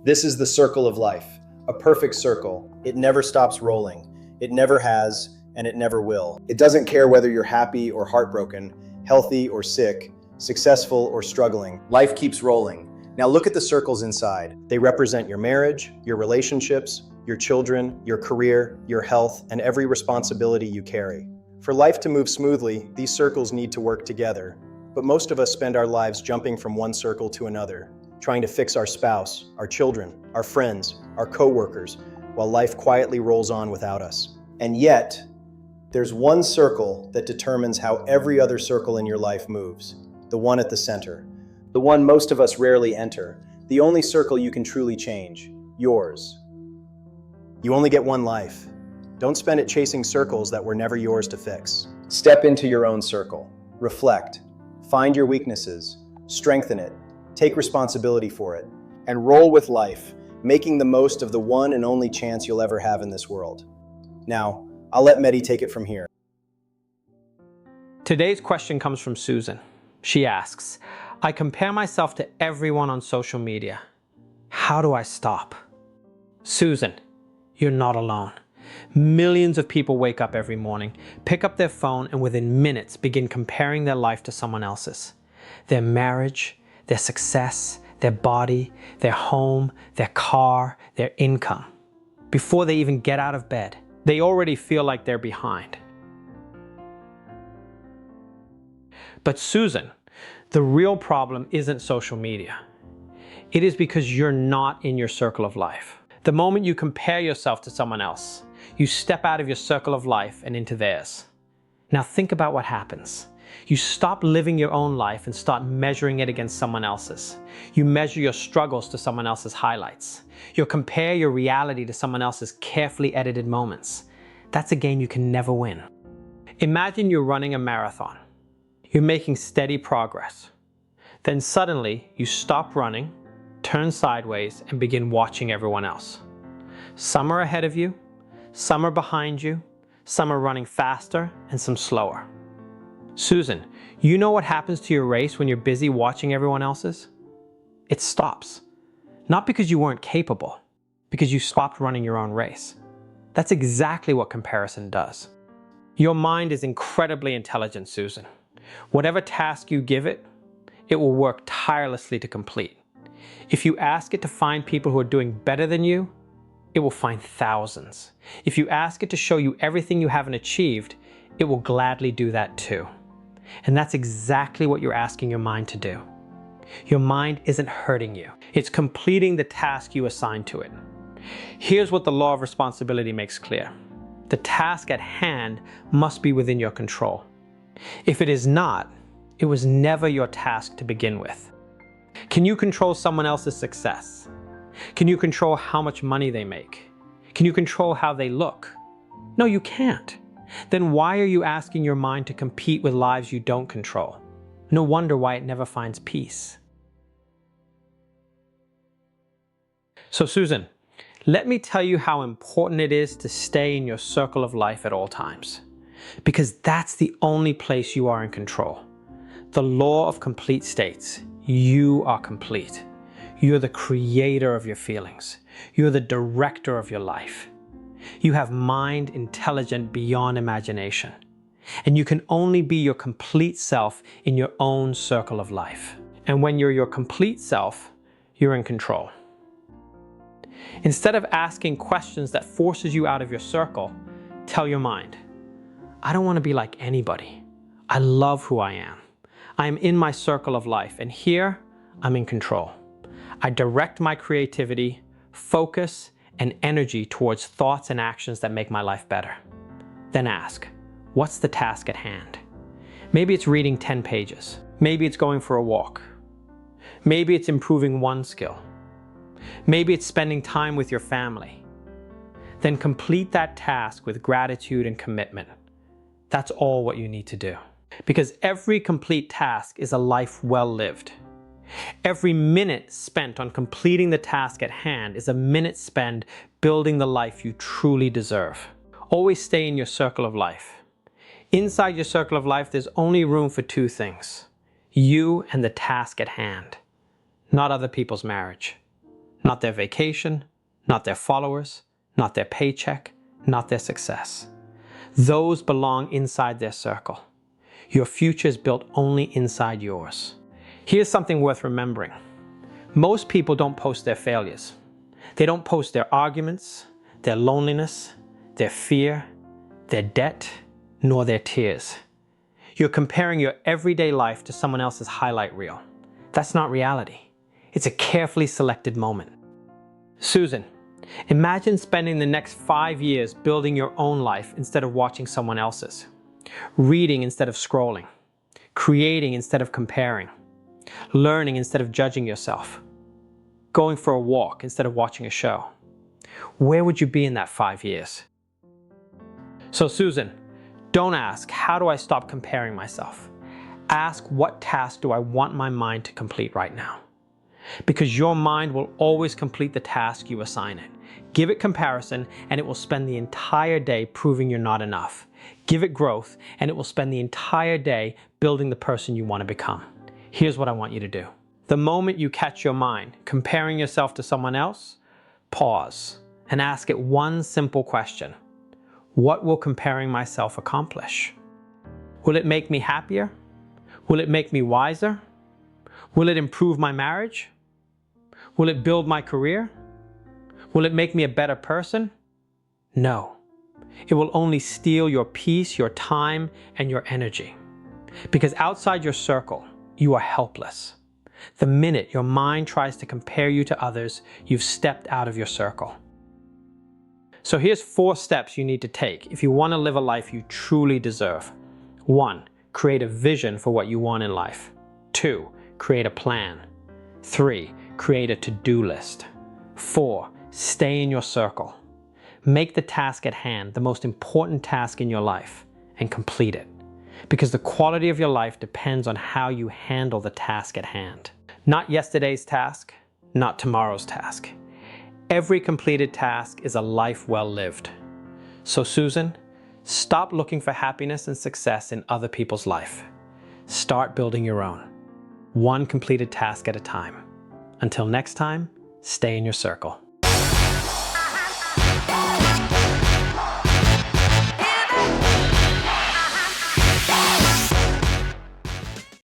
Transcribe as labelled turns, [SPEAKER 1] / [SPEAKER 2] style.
[SPEAKER 1] This is the circle of life, a perfect circle. It never stops rolling. It never has, and it never will. It doesn't care whether you're happy or heartbroken, healthy or sick, successful or struggling. Life keeps rolling. Now look at the circles inside. They represent your marriage, your relationships, your children, your career, your health, and every responsibility you carry. For life to move smoothly, these circles need to work together. But most of us spend our lives jumping from one circle to another, trying to fix our spouse, our children, our friends, our coworkers, while life quietly rolls on without us. And yet, there's one circle that determines how every other circle in your life moves, the one at the center, the one most of us rarely enter, the only circle you can truly change, yours. You only get one life. Don't spend it chasing circles that were never yours to fix. Step into your own circle, reflect, find your weaknesses, strengthen it, take responsibility for it, and roll with life, making the most of the one and only chance you'll ever have in this world. Now, I'll let Mehdi take it from here.
[SPEAKER 2] Today's question comes from Susan. She asks, I compare myself to everyone on social media. How do I stop? Susan, you're not alone. Millions of people wake up every morning, pick up their phone, and within minutes begin comparing their life to someone else's. Their marriage, their success, their body, their home, their car, their income. Before they even get out of bed, they already feel like they're behind. But Susan, the real problem isn't social media. It is because you're not in your circle of life. The moment you compare yourself to someone else, you step out of your circle of life and into theirs. Now think about what happens. You stop living your own life and start measuring it against someone else's. You measure your struggles to someone else's highlights. You'll compare your reality to someone else's carefully edited moments. That's a game you can never win. Imagine you're running a marathon. You're making steady progress. Then suddenly you stop running, turn sideways, and begin watching everyone else. Some are ahead of you, some are behind you, some are running faster, and some slower. Susan, you know what happens to your race when you're busy watching everyone else's? It stops. Not because you weren't capable, because you stopped running your own race. That's exactly what comparison does. Your mind is incredibly intelligent, Susan. Whatever task you give it, it will work tirelessly to complete. If you ask it to find people who are doing better than you, it will find thousands. If you ask it to show you everything you haven't achieved, it will gladly do that too. And that's exactly what you're asking your mind to do. Your mind isn't hurting you. It's completing the task you assigned to it. Here's what the law of responsibility makes clear. The task at hand must be within your control. If it is not, it was never your task to begin with. Can you control someone else's success? Can you control how much money they make? Can you control how they look? No, you can't. Then why are you asking your mind to compete with lives you don't control? No wonder why it never finds peace. So Susan, let me tell you how important it is to stay in your circle of life at all times. Because that's the only place you are in control. The law of complete states, you are complete. You're the creator of your feelings. You're the director of your life. You have mind intelligent beyond imagination. And you can only be your complete self in your own circle of life. And when you're your complete self, you're in control. Instead of asking questions that forces you out of your circle, tell your mind, I don't want to be like anybody. I love who I am. I am in my circle of life, and here I'm in control. I direct my creativity, focus, and energy towards thoughts and actions that make my life better. Then ask, what's the task at hand? Maybe it's reading 10 pages. Maybe it's going for a walk. Maybe it's improving one skill. Maybe it's spending time with your family. Then complete that task with gratitude and commitment. That's all what you need to do. Because every complete task is a life well lived. Every minute spent on completing the task at hand is a minute spent building the life you truly deserve. Always stay in your circle of life. Inside your circle of life, there's only room for two things: you and the task at hand. Not other people's marriage. not their vacation, not their followers, not their paycheck, not their success. Those belong inside their circle. Your future is built only inside yours. Here's something worth remembering. Most people don't post their failures. They don't post their arguments, their loneliness, their fear, their debt, nor their tears. You're comparing your everyday life to someone else's highlight reel. That's not reality. It's a carefully selected moment. Susan, imagine spending the next 5 years building your own life instead of watching someone else's. Reading instead of scrolling. Creating instead of comparing. Learning instead of judging yourself. Going for a walk instead of watching a show. Where would you be in that 5 years? So Susan, don't ask, how do I stop comparing myself? Ask, what task do I want my mind to complete right now? Because your mind will always complete the task you assign it. Give it comparison and it will spend the entire day proving you're not enough. Give it growth and it will spend the entire day building the person you want to become. Here's what I want you to do. The moment you catch your mind comparing yourself to someone else, pause and ask it one simple question. What will comparing myself accomplish? Will it make me happier? Will it make me wiser? Will it improve my marriage? Will it build my career? Will it make me a better person? No. It will only steal your peace, your time, and your energy. Because outside your circle, you are helpless. The minute your mind tries to compare you to others, you've stepped out of your circle. So here's 4 steps you need to take if you want to live a life you truly deserve. 1. Create a vision for what you want in life. 2. Create a plan. 3. Create a to-do list. 4. Stay in your circle. Make the task at hand the most important task in your life and complete it. Because the quality of your life depends on how you handle the task at hand. Not yesterday's task, not tomorrow's task. Every completed task is a life well lived. So Susan, stop looking for happiness and success in other people's life. Start building your own. One completed task at a time. Until next time, stay in your circle.